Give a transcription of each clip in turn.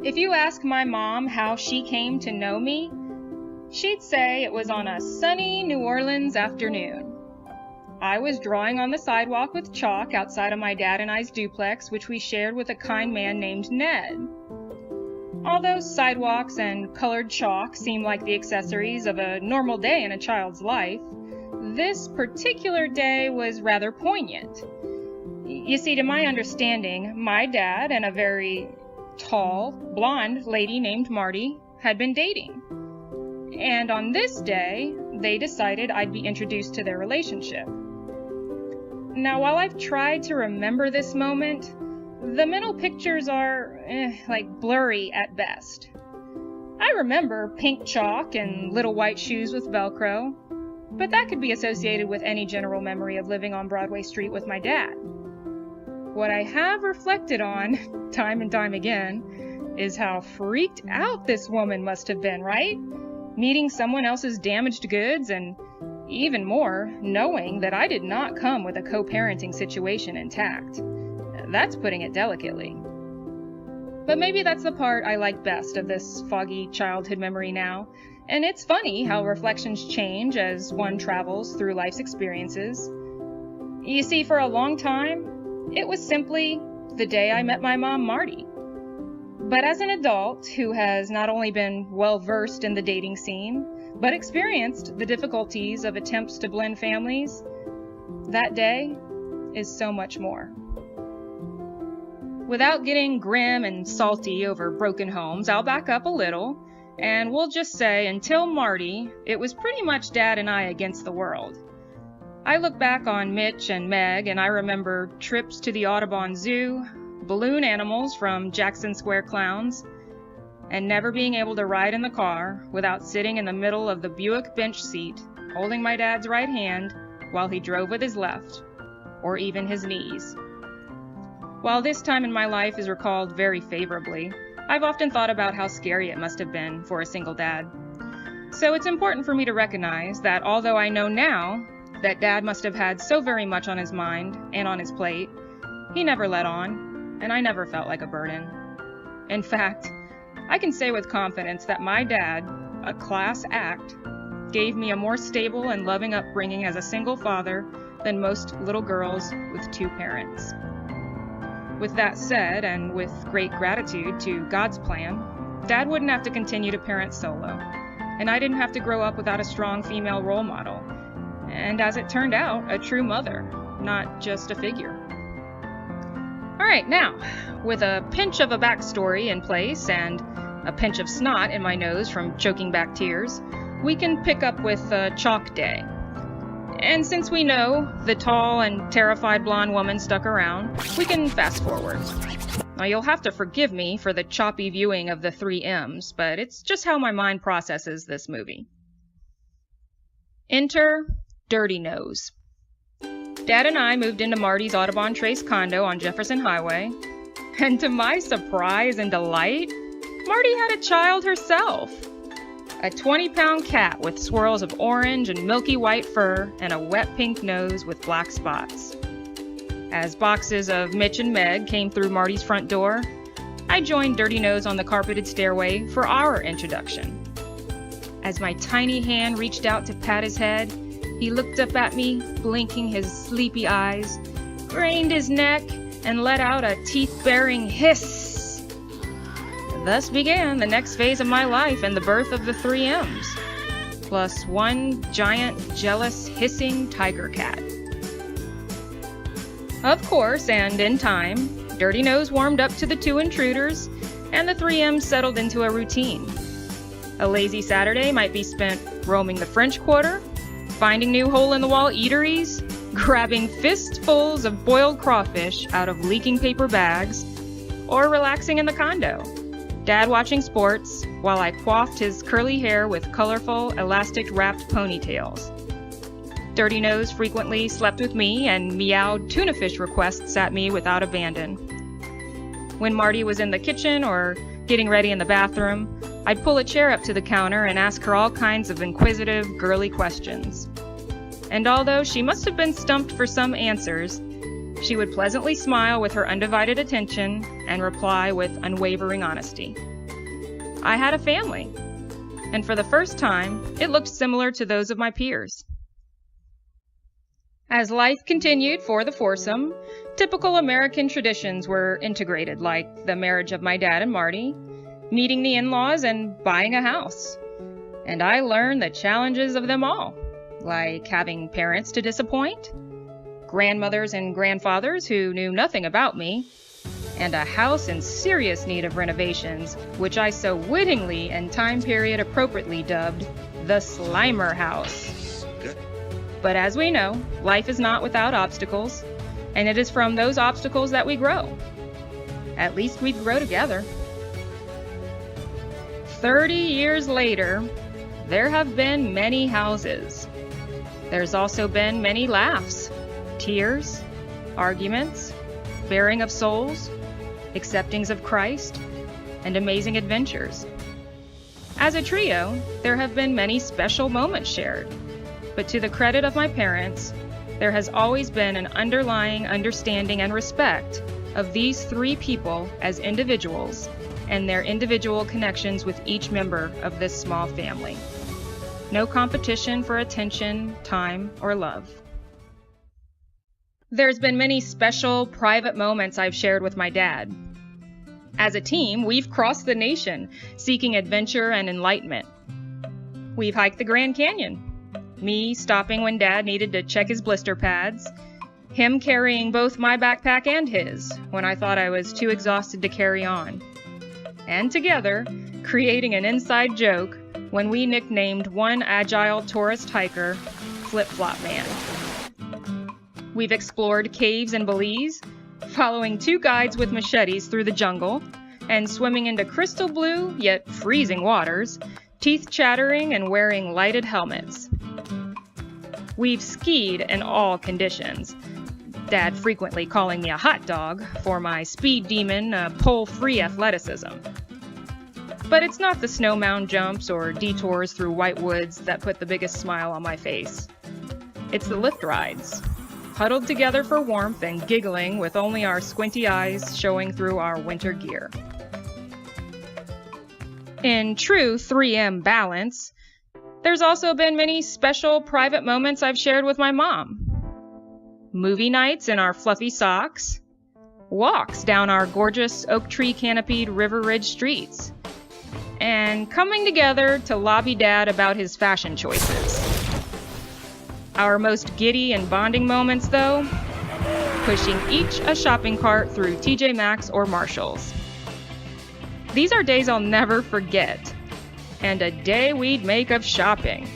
If you ask my mom how she came to know me, she'd say it was on a sunny New Orleans afternoon. I was drawing on the sidewalk with chalk outside of my dad and I's duplex, which we shared with a kind man named Ned. Although sidewalks and colored chalk seem like the accessories of a normal day in a child's life, this particular day was rather poignant. You see, to my understanding, my dad and a very tall, blonde lady named Marty had been dating. And on this day, they decided I'd be introduced to their relationship. Now, while I've tried to remember this moment, the mental pictures are, blurry at best. I remember pink chalk and little white shoes with Velcro, but that could be associated with any general memory of living on Broadway Street with my dad. What I have reflected on, time and time again, is how freaked out this woman must have been, right? Meeting someone else's damaged goods, and even more, knowing that I did not come with a co-parenting situation intact. That's putting it delicately. But maybe that's the part I like best of this foggy childhood memory now, and it's funny how reflections change as one travels through life's experiences. You see, for a long time, it was simply the day I met my mom, Marty. But as an adult who has not only been well-versed in the dating scene, but experienced the difficulties of attempts to blend families, that day is so much more. Without getting grim and salty over broken homes, I'll back up a little, and we'll just say until Marty, it was pretty much Dad and I against the world. I look back on Mitch and Meg, and I remember trips to the Audubon Zoo, balloon animals from Jackson Square Clowns, and never being able to ride in the car without sitting in the middle of the Buick bench seat, holding my dad's right hand while he drove with his left, or even his knees. While this time in my life is recalled very favorably, I've often thought about how scary it must have been for a single dad. So it's important for me to recognize that although I know now that Dad must have had so very much on his mind and on his plate, he never let on, and I never felt like a burden. In fact, I can say with confidence that my dad, a class act, gave me a more stable and loving upbringing as a single father than most little girls with two parents. With that said, and with great gratitude to God's plan, Dad wouldn't have to continue to parent solo, and I didn't have to grow up without a strong female role model, and as it turned out, a true mother, not just a figure. Alright, now, with a pinch of a backstory in place and a pinch of snot in my nose from choking back tears, we can pick up with Chalk Day. And since we know the tall and terrified blonde woman stuck around, we can fast forward. Now, you'll have to forgive me for the choppy viewing of the 3 M's, but it's just how my mind processes this movie. Enter Dirty Nose. Dad and I moved into Marty's Audubon Trace condo on Jefferson Highway, and to my surprise and delight, Marty had a child herself. A 20-pound cat with swirls of orange and milky white fur and a wet pink nose with black spots. As boxes of Mitch and Meg came through Marty's front door, I joined Dirty Nose on the carpeted stairway for our introduction. As my tiny hand reached out to pat his head, he looked up at me, blinking his sleepy eyes, craned his neck, and let out a teeth-baring hiss. Thus began the next phase of my life and the birth of the 3 M's, plus one giant, jealous, hissing tiger cat. Of course, and in time, Dirty Nose warmed up to the 2 intruders, and the 3 M's settled into a routine. A lazy Saturday might be spent roaming the French Quarter, finding new hole-in-the-wall eateries, grabbing fistfuls of boiled crawfish out of leaking paper bags, or relaxing in the condo. Dad watching sports, while I coiffed his curly hair with colorful, elastic-wrapped ponytails. Dirty Nose frequently slept with me and meowed tuna fish requests at me without abandon. When Marty was in the kitchen or getting ready in the bathroom, I'd pull a chair up to the counter and ask her all kinds of inquisitive, girly questions. And although she must have been stumped for some answers, she would pleasantly smile with her undivided attention and reply with unwavering honesty. I had a family. And for the first time, it looked similar to those of my peers. As life continued for the foursome, typical American traditions were integrated, like the marriage of my dad and Marty, meeting the in-laws, and buying a house. And I learned the challenges of them all, like having parents to disappoint, grandmothers and grandfathers who knew nothing about me, and a house in serious need of renovations, which I so wittingly and time period appropriately dubbed the Slimer House. Good. But as we know, life is not without obstacles, and it is from those obstacles that we grow. At least we grow together. 30 years later, there have been many houses. There's also been many laughs, tears, arguments, bearing of souls, acceptings of Christ, and amazing adventures. As a trio, there have been many special moments shared, but to the credit of my parents, there has always been an underlying understanding and respect of these three people as individuals and their individual connections with each member of this small family. No competition for attention, time, or love. There's been many special, private moments I've shared with my dad. As a team, we've crossed the nation, seeking adventure and enlightenment. We've hiked the Grand Canyon, me stopping when Dad needed to check his blister pads, him carrying both my backpack and his when I thought I was too exhausted to carry on, and together, creating an inside joke when we nicknamed one agile tourist hiker Flip-Flop Man. We've explored caves in Belize, following two guides with machetes through the jungle, and swimming into crystal blue yet freezing waters, teeth chattering and wearing lighted helmets. We've skied in all conditions, Dad frequently calling me a hot dog for my speed demon, pole-free athleticism. But it's not the snow mound jumps or detours through white woods that put the biggest smile on my face. It's the lift rides, huddled together for warmth and giggling with only our squinty eyes showing through our winter gear. In true 3M balance, there's also been many special private moments I've shared with my mom. Movie nights in our fluffy socks, walks down our gorgeous oak tree canopied River Ridge streets, and coming together to lobby Dad about his fashion choices. Our most giddy and bonding moments, though, pushing each a shopping cart through TJ Maxx or Marshall's. These are days I'll never forget, and a day we'd make of shopping.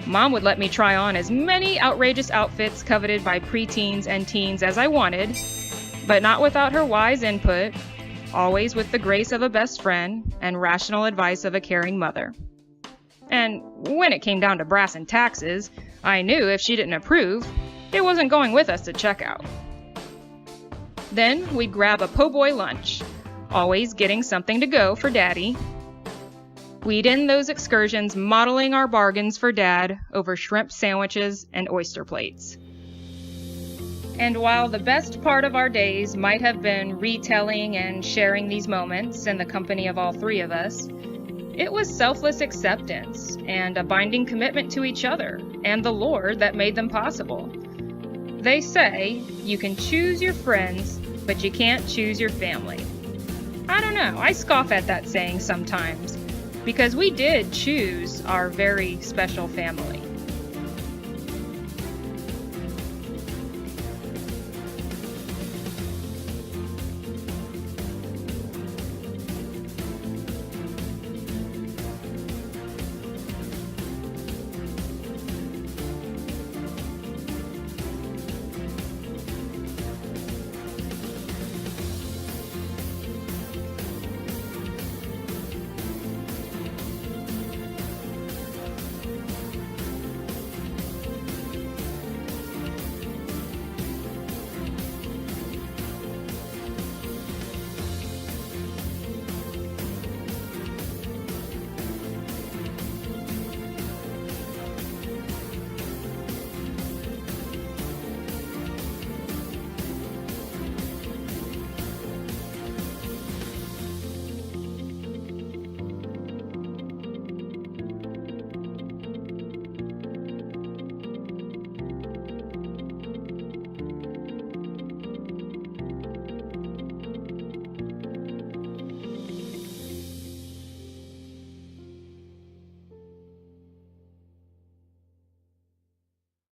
Mom would let me try on as many outrageous outfits coveted by preteens and teens as I wanted, but not without her wise input, always with the grace of a best friend and rational advice of a caring mother. And when it came down to brass and taxes, I knew if she didn't approve, it wasn't going with us to checkout. Then we'd grab a po' boy lunch, always getting something to go for Daddy. We'd end those excursions modeling our bargains for Dad over shrimp sandwiches and oyster plates. And while the best part of our days might have been retelling and sharing these moments in the company of all three of us, it was selfless acceptance and a binding commitment to each other and the Lord that made them possible. They say you can choose your friends, but you can't choose your family. I don't know, I scoff at that saying sometimes, because we did choose our very special family.